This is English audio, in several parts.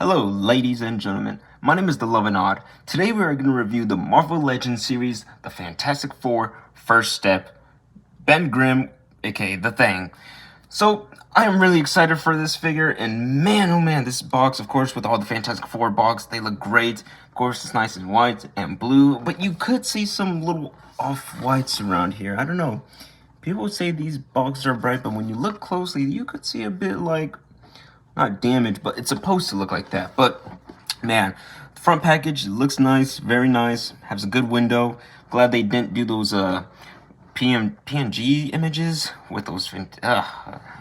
Hello, ladies and gentlemen. My name is The Love and Odd. Today we are going to review the Marvel Legends series, The Fantastic Four, First Step, Ben Grimm, aka The Thing. So, I am really excited for this figure, and man, oh man, this box, of course, with all the Fantastic Four box, they look great. Of course, it's nice and white and blue, but you could see some little off-whites around here. I don't know. People say these boxes are bright, but when you look closely, you could see a bit like not damaged, but it's supposed to look like that. But man, the front package looks nice, very nice, has a good window. Glad they didn't do those PNG images with those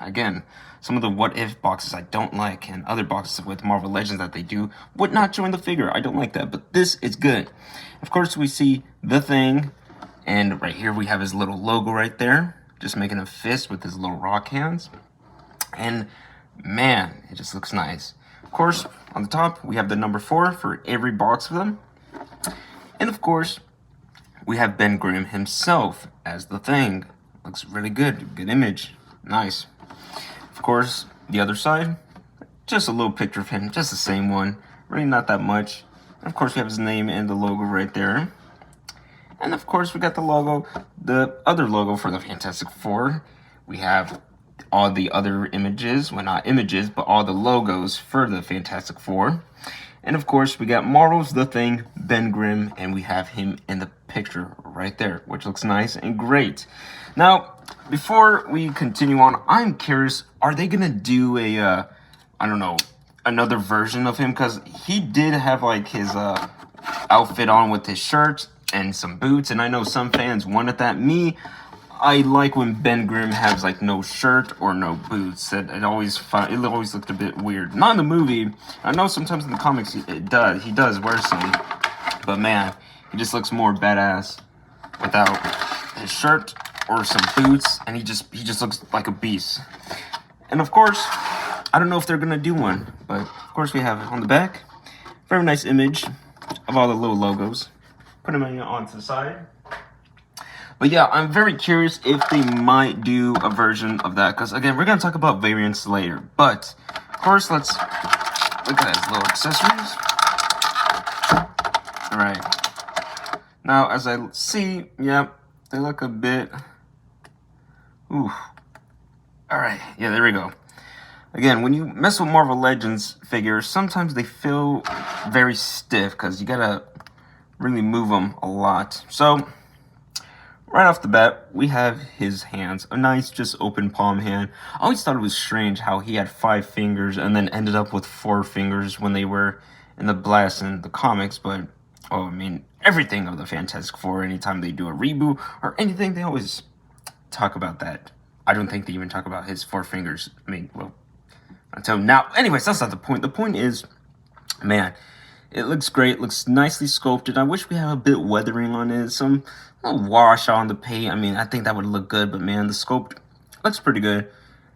again, some of the what if boxes I don't like, and other boxes with Marvel Legends that they do would not join the figure. I don't like that, but this is good. Of course, we see The Thing, and right here we have his little logo right there, just making a fist with his little rock hands. And man, it just looks nice. Of course, on the top, we have the number 4 for every box of them. And of course, we have Ben Grimm himself as The Thing. Looks really good. Good image. Nice. Of course, the other side, just a little picture of him. Just the same one. Really not that much. And of course, we have his name and the logo right there. And of course, we got the logo, the other logo for the Fantastic Four. We have all the other images, well, not images, but all the logos for the Fantastic Four. And of course, we got Marvel's The Thing, Ben Grimm, and we have him in the picture right there, which looks nice and great. Now, before we continue on, I'm curious, are they gonna do a, I don't know, another version of him? Because he did have like his outfit on with his shirt and some boots, and I know some fans wanted that. I like when Ben Grimm has like no shirt or no boots. It always looked a bit weird. Not in the movie. I know sometimes in the comics he does wear some, but man, he just looks more badass without his shirt or some boots, and he just looks like a beast. And of course, I don't know if they're gonna do one, but of course we have on the back, very nice image of all the little logos. Put them on to the side. But yeah, I'm very curious if they might do a version of that. Because again, we're going to talk about variants later. But first, let's look at his little accessories. Alright. Now, as I see, yep, they look a bit... Ooh. Alright, yeah, there we go. Again, when you mess with Marvel Legends figures, sometimes they feel very stiff. Because you got to really move them a lot. So... right off the bat, we have his hands. A nice, just open palm hand. I always thought it was strange how he had 5 fingers and then ended up with 4 fingers when they were in the Blast in the comics. But, oh, I mean, everything of the Fantastic Four, anytime they do a reboot or anything, they always talk about that. I don't think they even talk about his 4 fingers. I mean, well, until now. Anyways, that's not the point. The point is, man, it looks great. Looks nicely sculpted. I wish we had a bit weathering on it. Some wash on the paint. I mean, I think that would look good. But man, the sculpt looks pretty good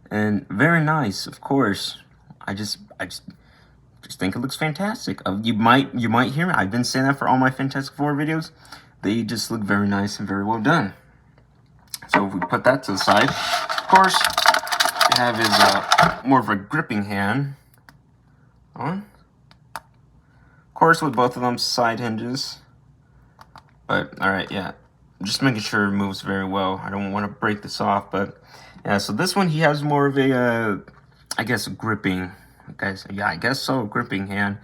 and very nice. Of course, I just think it looks fantastic. You might hear me. I've been saying that for all my Fantastic Four videos. They just look very nice and very well done. So if we put that to the side, of course, we have his more of a gripping hand on. Of course, with both of them side hinges. But, alright, yeah. Just making sure it moves very well. I don't want to break this off, but... yeah, so this one, he has more of a, I guess, gripping. Guys, yeah, I guess so, gripping hand.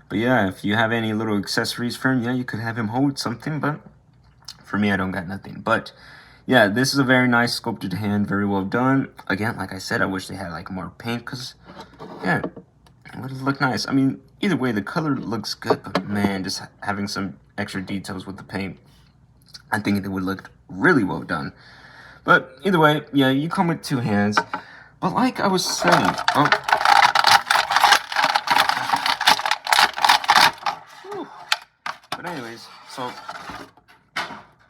But yeah, if you have any little accessories for him, yeah, you could have him hold something, but... for me, I don't got nothing. But, yeah, this is a very nice sculpted hand, very well done. Again, like I said, I wish they had, like, more paint, because... yeah, it would look nice. I mean, either way, the color looks good, but man, just having some extra details with the paint, I think it would look really well done. But either way, yeah, you come with 2 hands. But like I was saying, but anyways, so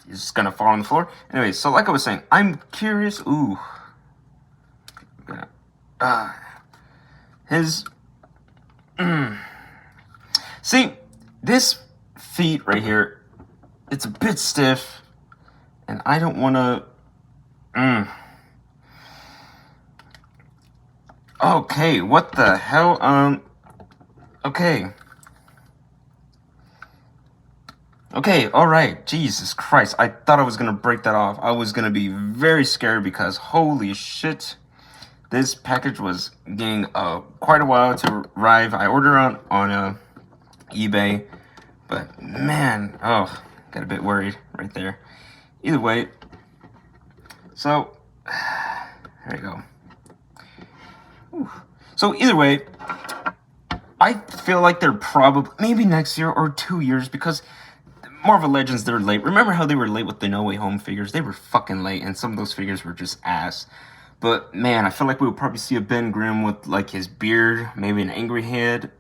you're just gonna fall on the floor. Anyways, so like I was saying, I'm curious. Ooh, his. See, this feet right here, it's a bit stiff, and I don't want to... Okay, what the hell? Okay. Okay, alright. Jesus Christ. I thought I was going to break that off. I was going to be very scared because holy shit. This package was getting quite a while to arrive. I ordered on eBay. But man, oh, got a bit worried right there. Either way. So, there you go. Whew. So either way, I feel like they're probably maybe next year or 2 years because Marvel Legends, they're late. Remember how they were late with the No Way Home figures? They were fucking late, and some of those figures were just ass. But man, I feel like we would probably see a Ben Grimm with like his beard, maybe an angry head,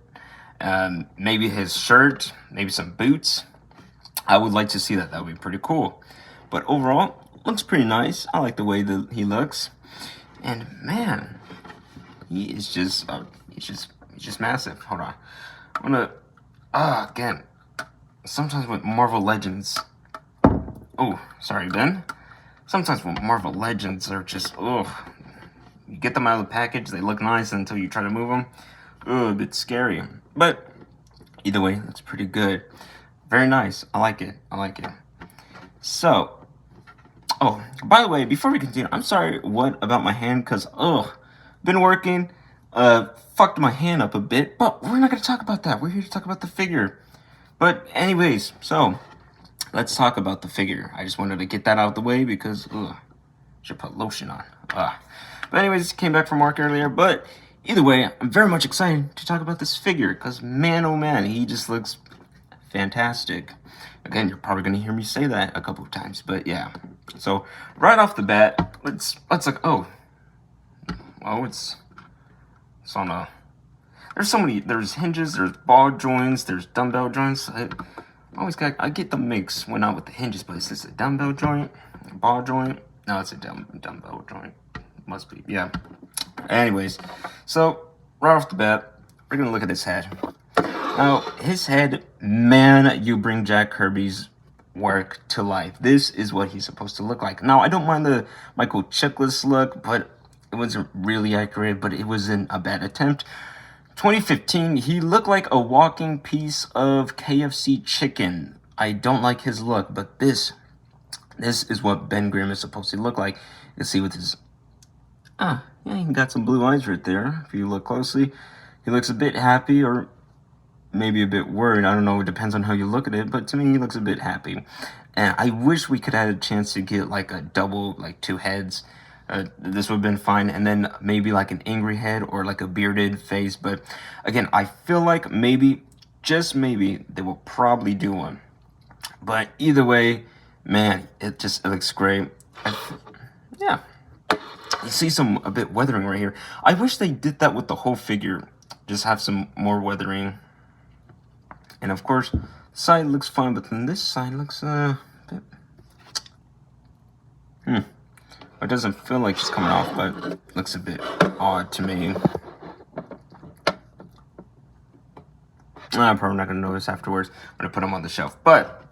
maybe his shirt, maybe some boots. I would like to see that. That would be pretty cool. But overall, looks pretty nice. I like the way that he looks, and man, he is just he's just massive. Hold on, I'm gonna again. Sometimes with Marvel Legends, oh, sorry, Ben. Sometimes with Marvel Legends are just, you get them out of the package, they look nice until you try to move them. A bit scary. But either way, that's pretty good. Very nice. I like it. I like it. So, oh, by the way, before we continue, I'm sorry, what about my hand? Because, been working, fucked my hand up a bit, but we're not going to talk about that. We're here to talk about the figure. But anyways, so let's talk about the figure. I just wanted to get that out of the way because, should put lotion on. But anyways, came back from work earlier. But either way, I'm very much excited to talk about this figure because, man, oh man, he just looks fantastic. Again, you're probably going to hear me say that a couple of times, but yeah. So right off the bat, let's like, it's on a... There's so many, there's hinges, there's ball joints, there's dumbbell joints. I get the mix when out with the hinges, but is this a dumbbell joint? A ball joint? No, it's a dumbbell joint. Must be, yeah. Anyways, so right off the bat, we're gonna look at his head. Now, his head, man, you bring Jack Kirby's work to life. This is what he's supposed to look like. Now, I don't mind the Michael Chiklis look, but it wasn't really accurate, but it wasn't a bad attempt. 2015, he looked like a walking piece of KFC chicken. I don't like his look, but this is what Ben Grimm is supposed to look like. You can see with his, yeah, he got some blue eyes right there. If you look closely, he looks a bit happy or maybe a bit worried. I don't know. It depends on how you look at it, but to me, he looks a bit happy. And I wish we could have a chance to get like a double, like 2 heads. This would have been fine, and then maybe like an angry head or like a bearded face. But again, I feel like maybe, just maybe, they will probably do one. But either way, man, it looks great. Yeah, you see a bit weathering right here. I wish they did that with the whole figure. Just have some more weathering. And of course, side looks fine, but then this side looks a bit... It doesn't feel like it's coming off, but it looks a bit odd to me. I'm probably not going to notice afterwards when I put them on the shelf. But,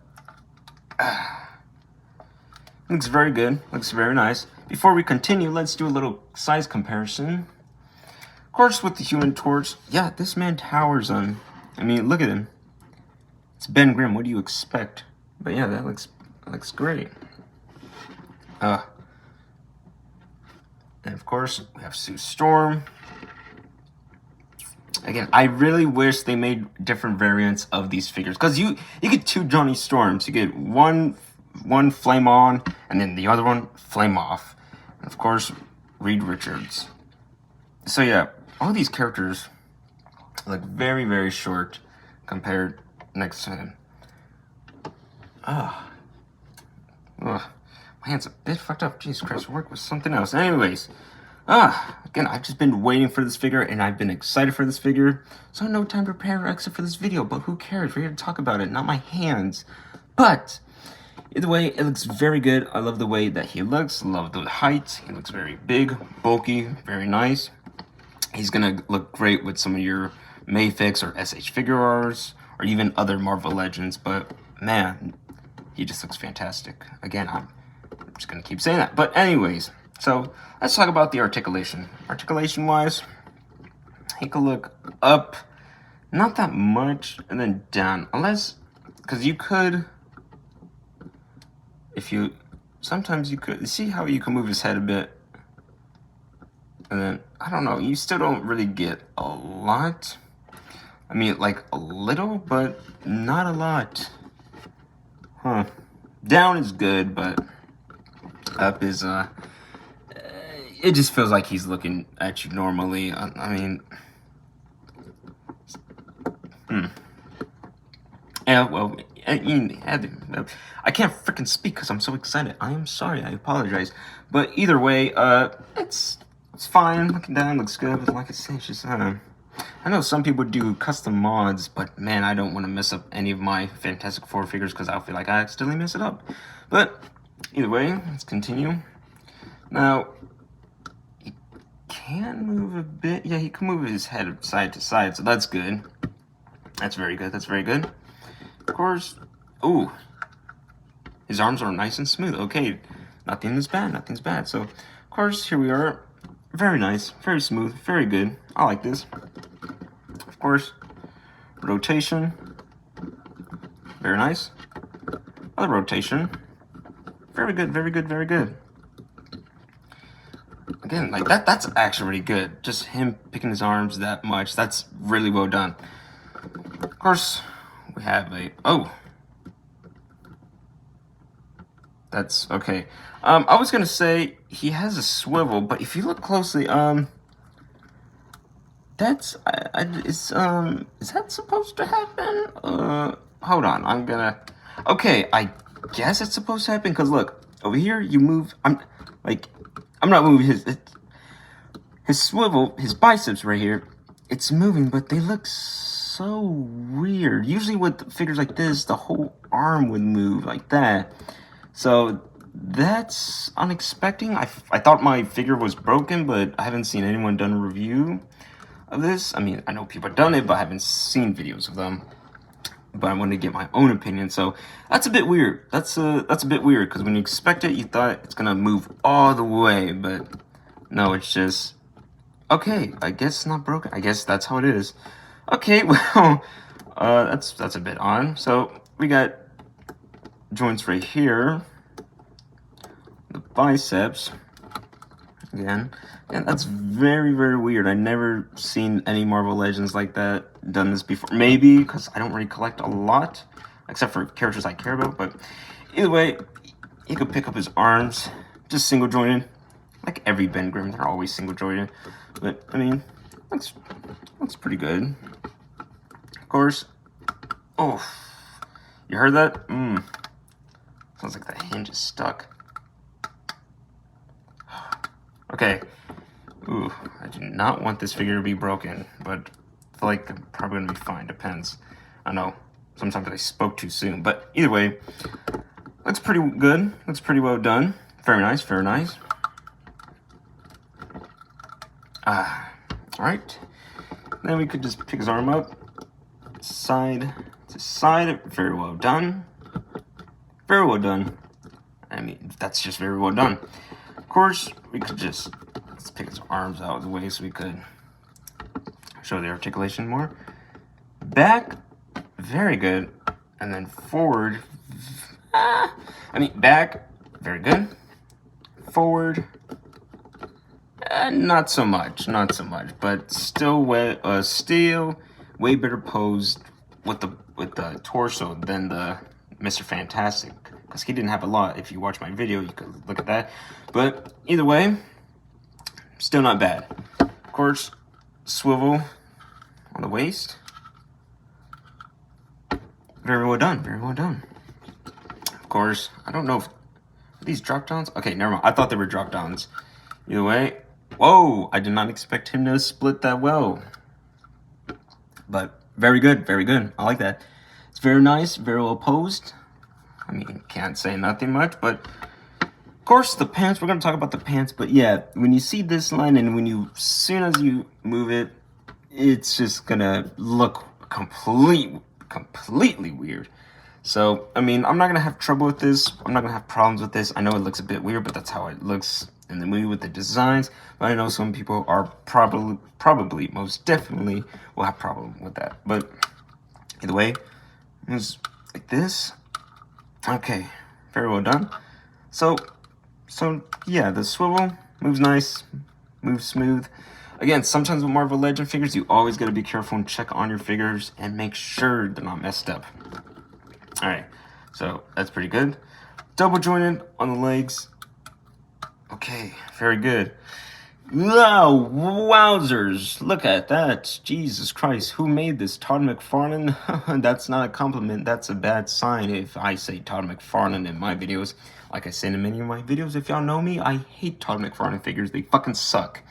looks very good. Looks very nice. Before we continue, let's do a little size comparison. Of course, with the Human Torch, yeah, this man towers on... I mean, look at him. It's Ben Grimm. What do you expect? But yeah, that looks great. And of course, we have Sue Storm. Again, I really wish they made different variants of these figures. Because you get 2 Johnny Storms. You get one flame on, and then the other one flame off. And of course, Reed Richards. So yeah, all these characters look very, very short compared next to him. My hand's a bit fucked up. Jesus Christ, work with something else. Anyways, again, I've just been waiting for this figure, and I've been excited for this figure. So no time to prepare except for this video, but who cares? We're here to talk about it, not my hands. But either way, it looks very good. I love the way that he looks. Love the height. He looks very big, bulky, very nice. He's gonna look great with some of your Mayfix or SH Figuarts, or even other Marvel Legends. But man, he just looks fantastic. Again, I'm just gonna keep saying that. But anyways, so let's talk about the articulation. Articulation wise, take a look up, Not that much, and then down. Unless, because you could, if you, sometimes you could, see how you can move his head a bit. And then, I don't know, you still don't really get a lot. I mean, like a little, but not a lot. Huh. Down is good, but up is, it just feels like he's looking at you normally. I mean, yeah, well, I can't freaking speak because I'm so excited. I am sorry. I apologize. But either way, it's fine. Looking down looks good. But like I say, it's just, I know some people do custom mods, but man, I don't want to mess up any of my Fantastic Four figures because I'll feel like I accidentally mess it up. But either way, let's continue. Now, he can move a bit. Yeah, he can move his head side to side, so that's good. That's very good. That's very good. Of course, ooh, his arms are nice and smooth. Okay, nothing is bad. Nothing's bad. So, of course, here we are. Very nice, very smooth, very good. I like this. Of course, rotation. Very nice. Other rotation. Very good, very good, very good. Again, like that's actually really good. Just him picking his arms that much, that's really well done. Of course, we have a, oh. That's okay. I was gonna say he has a swivel, but if you look closely, that's is that supposed to happen? Hold on, I'm gonna. Okay, I guess it's supposed to happen because look over here. You move. I'm not moving his swivel, his biceps right here. It's moving, but they look so weird. Usually with figures like this, the whole arm would move like that. So that's unexpected. I thought my figure was broken, but I haven't seen anyone done a review of this. I mean, I know people have done it, but I haven't seen videos of them. But I wanted to get my own opinion. So that's a bit weird. That's a bit weird because when you expect it, you thought it's gonna move all the way, but no, it's just okay. I guess it's not broken. I guess that's how it is. Okay, well, that's a bit odd. So we got joints right here, the biceps again, and that's very, very weird. I never seen any Marvel Legends like that done this before. Maybe because I don't really collect a lot, except for characters I care about. But either way, he could pick up his arms, just single jointed, like every Ben Grimm. They're always single jointed, but I mean, looks pretty good. Of course. Oh, you heard that? Sounds like the hinge is stuck. Okay. Ooh, I do not want this figure to be broken, but I feel like I'm probably gonna be fine. Depends. I know. Sometimes I spoke too soon, but either way, looks pretty good. Looks pretty well done. Very nice. Very nice. All right. Then we could just pick his arm up, side to side. Very well done. Very well done. I mean, that's just very well done. Of course, we could just, let's pick his arms out of the way so we could show the articulation more. Back, very good. And then forward, back, very good. Forward, not so much, but still way better posed with the torso than the Mr. Fantastic, because he didn't have a lot. If you watch my video, you could look at that. But either way, still not bad. Of course, swivel on the waist. Very well done. Very well done. Of course, I don't know if these drop downs. Okay, never mind. I thought they were drop downs. Either way, whoa! I did not expect him to split that well. But very good. Very good. I like that. It's very nice, very well posed. I mean, can't say nothing much, but of course the pants, we're going to talk about the pants, but yeah, when you see this line and as soon as you move it, it's just going to look completely weird. So, I mean, I'm not going to have trouble with this. I'm not going to have problems with this. I know it looks a bit weird, but that's how it looks in the movie with the designs, but I know some people are probably, most definitely will have problem with that. But either way, it was like this. Okay, very well done. So yeah, the swivel moves nice, moves smooth. Again, sometimes with Marvel Legend figures, you always gotta be careful and check on your figures and make sure they're not messed up. All right, so that's pretty good. Double jointed on the legs. Okay, very good. Wow, wowzers, look at that. Jesus Christ, who made this? Todd McFarlane? That's not a compliment, that's a bad sign if I say Todd McFarlane in my videos. Like I say in many of my videos, if y'all know me, I hate Todd McFarlane figures. They fucking suck.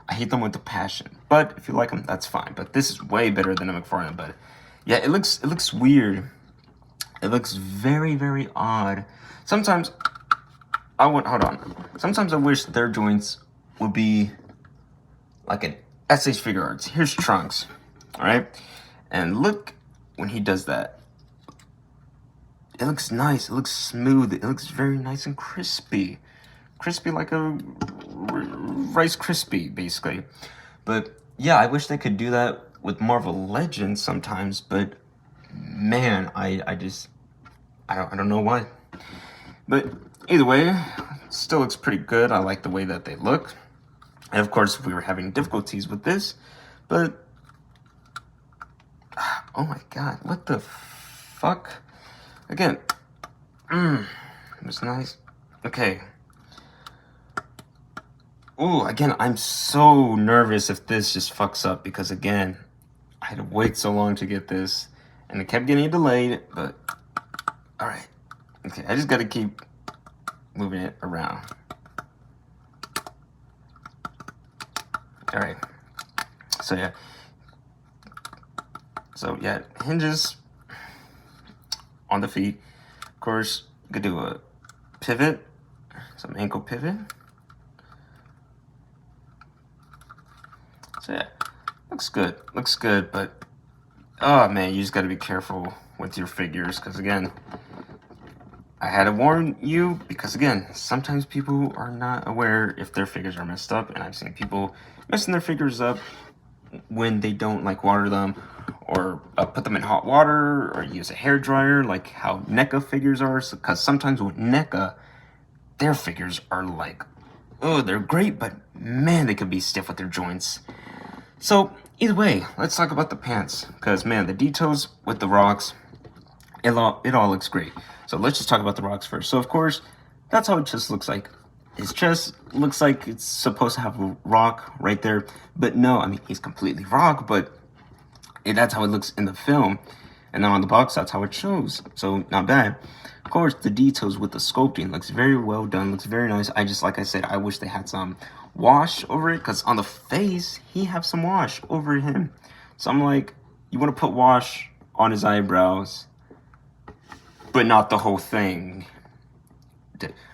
I hate them with a passion. But if you like them, that's fine. But this is way better than a McFarlane. But yeah, it looks weird. It looks very, very odd. Sometimes hold on. Sometimes I wish their joints would be like an SH Figure Arts. Here's Trunks, all right? And look when he does that. It looks nice. It looks smooth. It looks very nice and crispy. Crispy like a Rice Krispie, basically. But yeah, I wish they could do that with Marvel Legends sometimes. But man, I don't know why. But either way, still looks pretty good. I like the way that they look. And of course, we were having difficulties with this, but oh my god, what the fuck? Again, it was nice. Okay. Ooh, again, I'm so nervous if this just fucks up because again, I had to wait so long to get this, and it kept getting delayed. But all right, okay, I just got to keep moving it around. All right, so yeah, hinges on the feet. Of course, you could do a pivot, some ankle pivot. So yeah, looks good, but oh man, you just got to be careful with your figures because again, I had to warn you because again, sometimes people are not aware if their figures are messed up, and I've seen people messing their figures up when they don't like water them or put them in hot water or use a hair dryer like how NECA figures are, because sometimes with NECA, their figures are like, oh, they're great, but man, they could be stiff with their joints. So either way, let's talk about the pants because man, the details with the rocks, it all looks great. So let's just talk about the rocks first. So of course, that's how it just looks like. His chest looks like it's supposed to have a rock right there, but no, I mean, he's completely rock, but that's how it looks in the film. And then on the box, that's how it shows. So not bad. Of course, the details with the sculpting looks very well done, looks very nice. Like I said, I wish they had some wash over it, because on the face, he have some wash over him. So I'm like, you want to put wash on his eyebrows, but not the whole thing.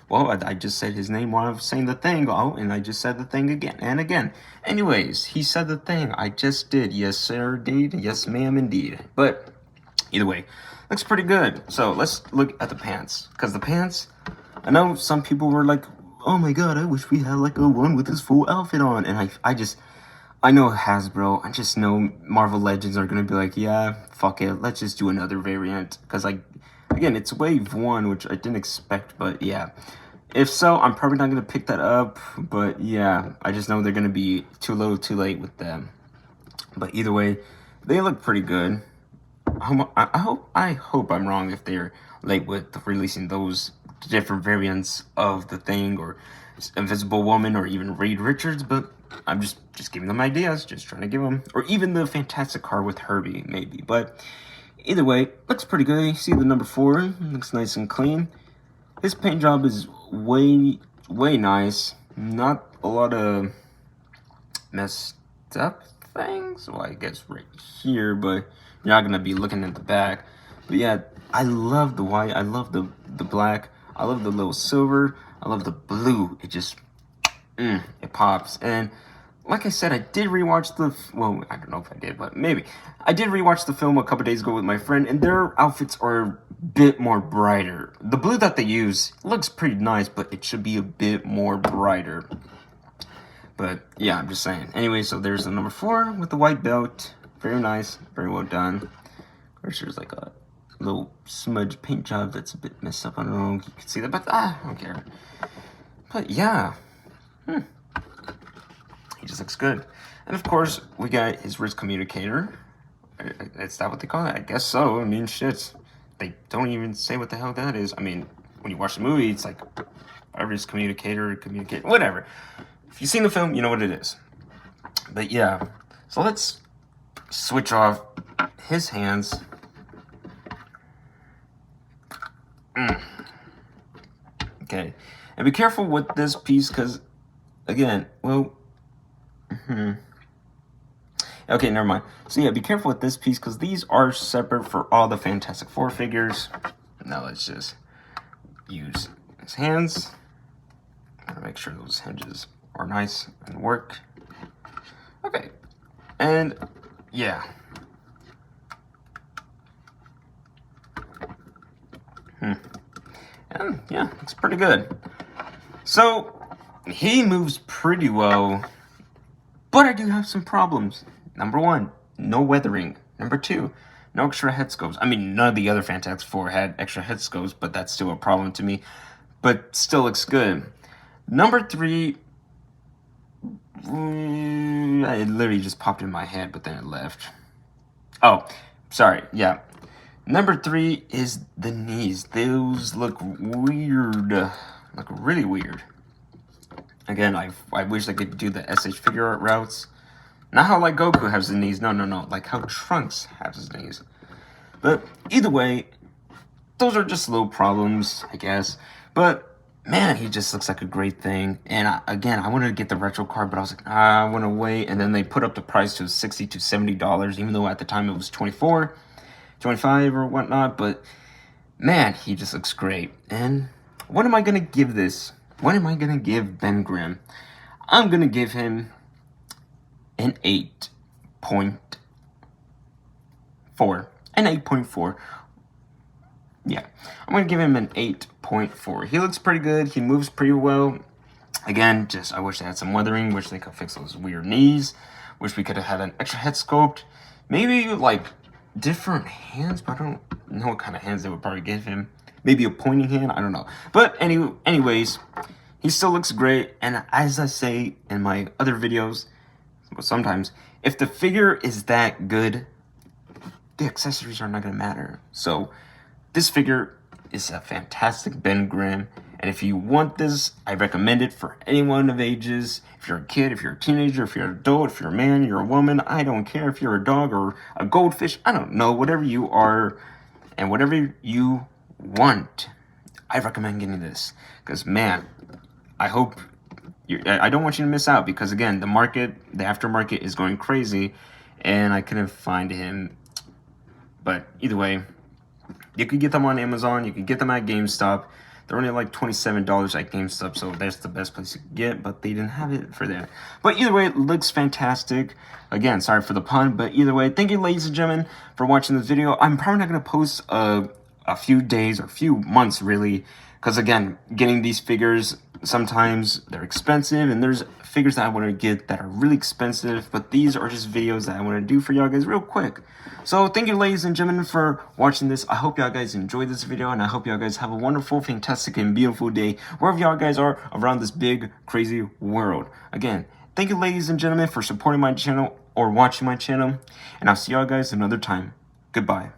Well, I just said his name while I was saying the thing. Oh, and I just said the thing again and again. Anyways, he said the thing. I just did. Yes, sir, indeed. Yes, ma'am, indeed. But either way, looks pretty good. So let's look at the pants. Because the pants, I know some people were like, oh my god, I wish we had like a one with his full outfit on. And I know Hasbro. I just know Marvel Legends are going to be like, yeah, fuck it. Let's just do another variant. Because again, it's wave 1, which I didn't expect, but yeah. If so, I'm probably not going to pick that up, but yeah, I just know they're going to be too little too late with them. But either way, they look pretty good. I hope I'm wrong if they're late with releasing those different variants of the Thing or Invisible Woman or even Reed Richards, but I'm just giving them ideas, just trying to give them, or even the Fantastic Car with Herbie, maybe, but either way, looks pretty good. You see the number 4, looks nice and clean. His paint job is way nice. Not a lot of messed up things. Well, I guess right here, but you're not gonna be looking at the back. But yeah, I love the white. I love the black. I love the little silver. I love the blue. It just, it pops. And like I said, I did rewatch I don't know if I did, but maybe. I did rewatch the film a couple days ago with my friend, and their outfits are bit more brighter. The blue that they use looks pretty nice, but it should be a bit more brighter. But yeah, I'm just saying. Anyway, so there's the number 4 with the white belt. Very nice, very well done. Of course, there's like a little smudge paint job that's a bit messed up. I don't know if you can see that, but I don't care. But yeah, he just looks good. And of course, we got his wrist communicator. Is that what they call it? I guess so. I mean, shit. They don't even say what the hell that is. I mean, when you watch the movie, it's like a wrist communicator, whatever. If you've seen the film, you know what it is. But yeah, so let's switch off his hands. Okay, and be careful with this piece because, again, well, okay, never mind. So yeah, be careful with this piece because these are separate for all the Fantastic Four figures. Now let's just use his hands. Gotta make sure those hinges are nice and work. Okay, and yeah. And yeah, it's pretty good. So he moves pretty well, but I do have some problems. Number 1, no weathering. Number 2, no extra head scopes. I mean, none of the other Fantastic Four had extra head scopes, but that's still a problem to me. But still looks good. Number 3, it literally just popped in my head, but then it left. Oh, sorry, yeah. Number 3 is the knees. Those look weird. Look really weird. Again, I wish I could do the SH figure art routes. Not how like Goku has the knees. No. Like how Trunks has his knees. But either way, those are just little problems, I guess. But man, he just looks like a great thing. And I wanted to get the retro card, but I was like, I want to wait. And then they put up the price to $60 to $70, even though at the time it was $24, $25 or whatnot. But man, he just looks great. And what am I going to give this? What am I going to give Ben Grimm? I'm going to give him an 8.4. An 8.4. Yeah, I'm going to give him an 8.4. He looks pretty good. He moves pretty well. Again, just I wish they had some weathering. Wish they could fix those weird knees. Wish we could have had an extra head sculpt. Maybe like different hands, but I don't know what kind of hands they would probably give him. Maybe a pointing hand, I don't know. But anyways, he still looks great. And as I say in my other videos, sometimes, if the figure is that good, the accessories are not going to matter. So this figure is a fantastic Ben Grimm. And if you want this, I recommend it for anyone of ages. If you're a kid, if you're a teenager, if you're an adult, if you're a man, you're a woman, I don't care. If you're a dog or a goldfish, I don't know. Whatever you are and whatever you want, I recommend getting this. Because, man, I hope... I don't want you to miss out because, again, the aftermarket is going crazy. And I couldn't find him. But either way, you could get them on Amazon. You could get them at GameStop. They're only like $27 at GameStop, so that's the best place to get, but they didn't have it for there. But either way, it looks fantastic. Again, sorry for the pun, but either way, thank you, ladies and gentlemen, for watching this video. I'm probably not going to post a few days or a few months, really, because, again, getting these figures, sometimes they're expensive, and there's figures that I want to get that are really expensive, but these are just videos that I want to do for y'all guys real quick. So thank you, ladies and gentlemen, for watching this. I hope y'all guys enjoyed this video, and I hope y'all guys have a wonderful, fantastic, and beautiful day wherever y'all guys are around this big, crazy world. Again, thank you, ladies and gentlemen, for supporting my channel or watching my channel, and I'll see y'all guys another time. Goodbye.